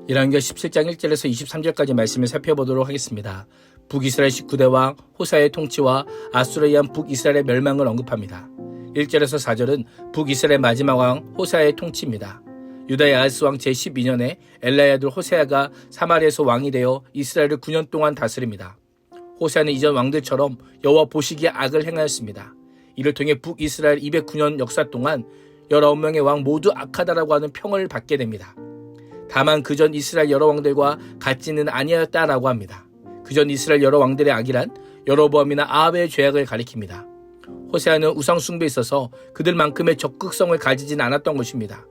열왕기하 17장 1절에서 23절까지 말씀을 살펴보도록 하겠습니다. 북이스라엘 19대 왕 호사의 통치와 아수르에 의한 북이스라엘의 멸망을 언급합니다. 1절에서 4절은 북이스라엘 마지막 왕 호사의 통치입니다. 유다의 아하스 왕 제12년에 엘라의 아들 호세아가 사마리아에서 왕이 되어 이스라엘을 9년 동안 다스립니다. 호세아는 이전 왕들처럼 여호와 보시기에 악을 행하였습니다. 이를 통해 북이스라엘 209년 역사 동안 19명의 왕 모두 악하다라고 하는 평을 받게 됩니다. 다만 그전 이스라엘 여러 왕들과 같지는 아니하였다라고 합니다. 그전 이스라엘 여러 왕들의 악이란 여로보암이나 아합의 죄악을 가리킵니다. 호세아는 우상 숭배에 있어서 그들만큼의 적극성을 가지진 않았던 것입니다.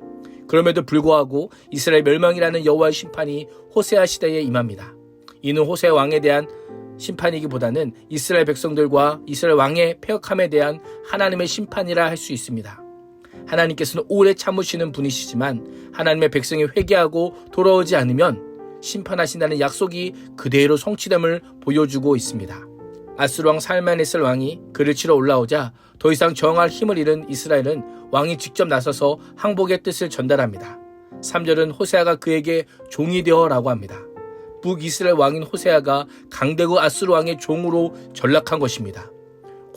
그럼에도 불구하고 이스라엘 멸망이라는 여호와의 심판이 호세아 시대에 임합니다. 이는 호세아 왕에 대한 심판이기보다는 이스라엘 백성들과 이스라엘 왕의 패역함에 대한 하나님의 심판이라 할 수 있습니다. 하나님께서는 오래 참으시는 분이시지만 하나님의 백성이 회개하고 돌아오지 않으면 심판하신다는 약속이 그대로 성취됨을 보여주고 있습니다. 아수르 왕 살만에셀 왕이 그를 치러 올라오자 더 이상 저항할 힘을 잃은 이스라엘은 왕이 직접 나서서 항복의 뜻을 전달합니다. 3절은 호세아가 그에게 종이 되어라고 합니다. 북이스라엘 왕인 호세아가 강대국 아수르 왕의 종으로 전락한 것입니다.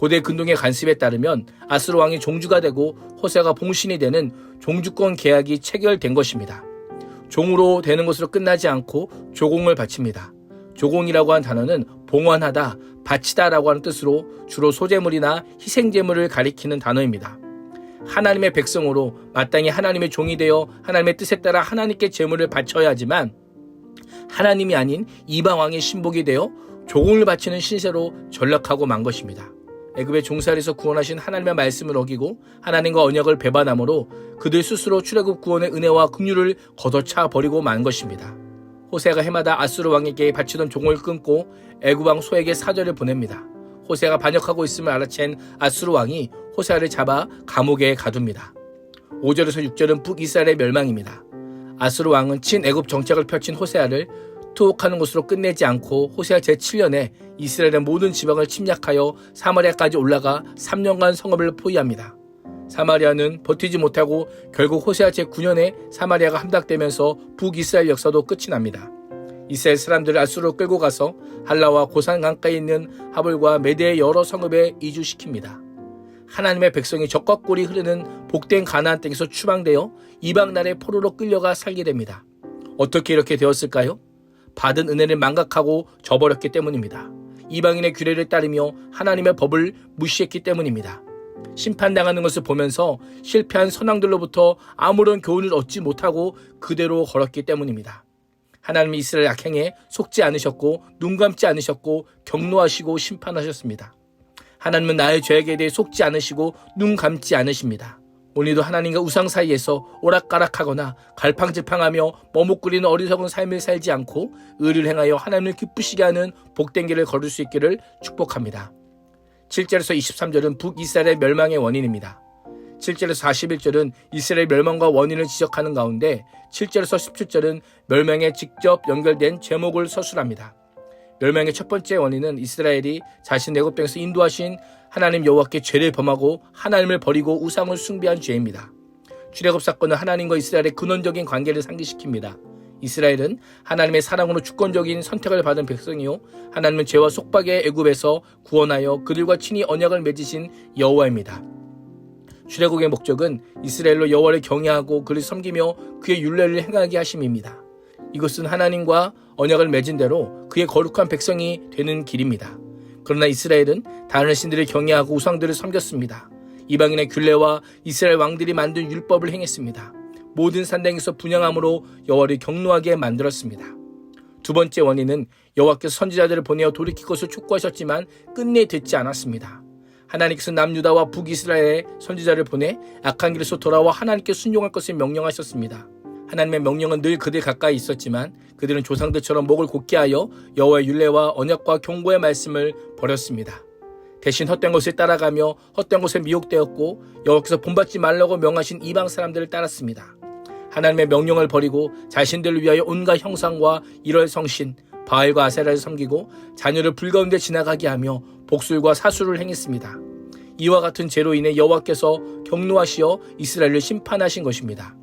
고대 근동의 관습에 따르면 아수르 왕이 종주가 되고 호세아가 봉신이 되는 종주권 계약이 체결된 것입니다. 종으로 되는 것으로 끝나지 않고 조공을 바칩니다. 조공이라고 하는 단어는 봉헌하다, 바치다라고 하는 뜻으로 주로 소재물이나 희생제물을 가리키는 단어입니다. 하나님의 백성으로 마땅히 하나님의 종이 되어 하나님의 뜻에 따라 하나님께 제물을 바쳐야 하지만 하나님이 아닌 이방 왕의 신복이 되어 조공을 바치는 신세로 전락하고 만 것입니다. 애굽의 종살이에서 구원하신 하나님의 말씀을 어기고 하나님과 언약을 배반함으로 그들 스스로 출애굽 구원의 은혜와 긍휼을 걷어차 버리고 만 것입니다. 호세아가 해마다 아수르 왕에게 바치던 종을 끊고 애굽 왕 소에게 사절을 보냅니다. 호세아가 반역하고 있음을 알아챈 아수르 왕이 호세아를 잡아 감옥에 가둡니다. 5절에서 6절은 북이스라엘의 멸망입니다. 아수르 왕은 친애굽 정책을 펼친 호세아를 투옥하는 것으로 끝내지 않고 호세아 제7년에 이스라엘의 모든 지방을 침략하여 사마리아까지 올라가 3년간 성읍을 포위합니다. 사마리아는 버티지 못하고 결국 호세아 제9년에 사마리아가 함락되면서 북이스라엘 역사도 끝이 납니다. 이스라엘 사람들을 아수르로 끌고 가서 할라와 고산 강가에 있는 하볼과 메대의 여러 성읍에 이주시킵니다. 하나님의 백성이 적과 꿀이 흐르는 복된 가나안 땅에서 추방되어 이방 나라의 포로로 끌려가 살게 됩니다. 어떻게 이렇게 되었을까요? 받은 은혜를 망각하고 저버렸기 때문입니다. 이방인의 규례를 따르며 하나님의 법을 무시했기 때문입니다. 심판당하는 것을 보면서 실패한 선왕들로부터 아무런 교훈을 얻지 못하고 그대로 걸었기 때문입니다. 하나님이 이스라엘 악행에 속지 않으셨고 눈 감지 않으셨고 경노하시고 심판하셨습니다. 하나님은 나의 죄악에 대해 속지 않으시고 눈 감지 않으십니다. 오늘도 하나님과 우상 사이에서 오락가락하거나 갈팡질팡하며 머뭇거리는 어리석은 삶을 살지 않고 의를 행하여 하나님을 기쁘시게 하는 복된 길을 걸을 수 있기를 축복합니다. 7절에서 23절은 북이스라엘의 멸망의 원인입니다. 7절에서 41절은 이스라엘 멸망과 원인을 지적하는 가운데 7절에서 17절은 멸망에 직접 연결된 제목을 서술합니다. 멸망의 첫 번째 원인은 이스라엘이 자신 애굽 땅에서 인도하신 하나님 여호와께 죄를 범하고 하나님을 버리고 우상을 숭배한 죄입니다. 출애굽 사건은 하나님과 이스라엘의 근원적인 관계를 상기시킵니다. 이스라엘은 하나님의 사랑으로 주권적인 선택을 받은 백성이요 하나님은 죄와 속박의 애굽에서 구원하여 그들과 친히 언약을 맺으신 여호와입니다. 출애굽의 목적은 이스라엘로 여호와를 경외하고 그를 섬기며 그의 율례를 행하게 하심입니다. 이것은 하나님과 언약을 맺은 대로 그의 거룩한 백성이 되는 길입니다. 그러나 이스라엘은 다른 신들을 경외하고 우상들을 섬겼습니다. 이방인의 규례와 이스라엘 왕들이 만든 율법을 행했습니다. 모든 산당에서 분향함으로 여호와를 경노하게 만들었습니다. 두 번째 원인은 여호와께서 선지자들을 보내어 돌이킬 것을 촉구하셨지만 끝내 듣지 않았습니다. 하나님께서 남유다와 북이스라엘의 선지자를 보내 악한 길에서 돌아와 하나님께 순종할 것을 명령하셨습니다. 하나님의 명령은 늘 그들 가까이 있었지만 그들은 조상들처럼 목을 곧게 하여 여호와의 율례와 언약과 경고의 말씀을 버렸습니다. 대신 헛된 것을 따라가며 헛된 것에 미혹되었고 여호와께서 본받지 말라고 명하신 이방 사람들을 따랐습니다. 하나님의 명령을 버리고 자신들을 위하여 온갖 형상과 일월 성신, 바알과 아세라를 섬기고 자녀를 불 가운데 지나가게 하며 복술과 사술을 행했습니다. 이와 같은 죄로 인해 여호와께서 경노하시어 이스라엘을 심판하신 것입니다.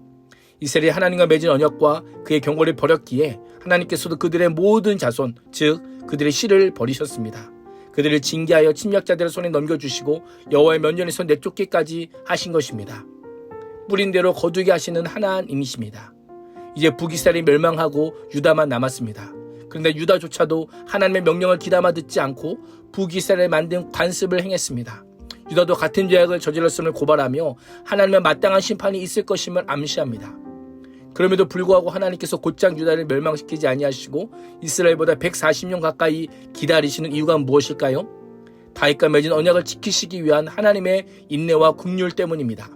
이스라엘이 하나님과 맺은 언약과 그의 경고를 버렸기에 하나님께서도 그들의 모든 자손, 즉 그들의 씨를 버리셨습니다. 그들을 징계하여 침략자들의 손에 넘겨주시고 여호와의 면전에서 내쫓기까지 하신 것입니다. 뿌린 대로 거두게 하시는 하나님이십니다. 이제 북이스라엘이 멸망하고 유다만 남았습니다. 그런데 유다조차도 하나님의 명령을 귀담아 듣지 않고 북이스라엘에 만든 관습을 행했습니다. 유다도 같은 죄악을 저질렀음을 고발하며 하나님의 마땅한 심판이 있을 것임을 암시합니다. 그럼에도 불구하고 하나님께서 곧장 유다를 멸망시키지 아니하시고 이스라엘보다 140년 가까이 기다리시는 이유가 무엇일까요? 다윗과 맺은 언약을 지키시기 위한 하나님의 인내와 긍휼 때문입니다.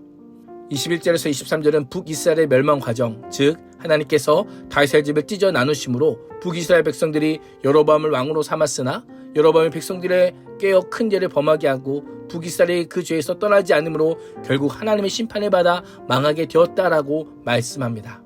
21절에서 23절은 북이스라엘의 멸망 과정, 즉 하나님께서 다윗의 집을 찢어 나누심으로 북이스라엘 백성들이 여로보암을 왕으로 삼았으나 여로보암이 백성들의 깨어 큰 죄를 범하게 하고 북이스라엘이 그 죄에서 떠나지 않으므로 결국 하나님의 심판을 받아 망하게 되었다라고 말씀합니다.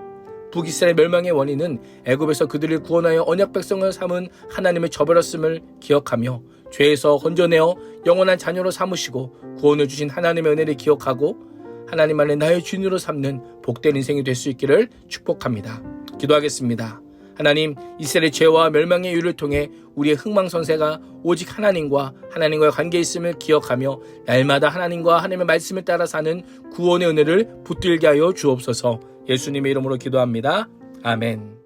북이스라엘 멸망의 원인은 애굽에서 그들을 구원하여 언약 백성을 삼은 하나님의 저버렸음을 기억하며 죄에서 건져내어 영원한 자녀로 삼으시고 구원을 주신 하나님의 은혜를 기억하고 하나님 안에 나의 주인으로 삼는 복된 인생이 될 수 있기를 축복합니다. 기도하겠습니다. 하나님, 이스라엘의 죄와 멸망의 이유를 통해 우리의 흥망성쇠가 오직 하나님과의 관계에 있음을 기억하며 날마다 하나님과 하나님의 말씀을 따라 사는 구원의 은혜를 붙들게 하여 주옵소서. 예수님의 이름으로 기도합니다. 아멘.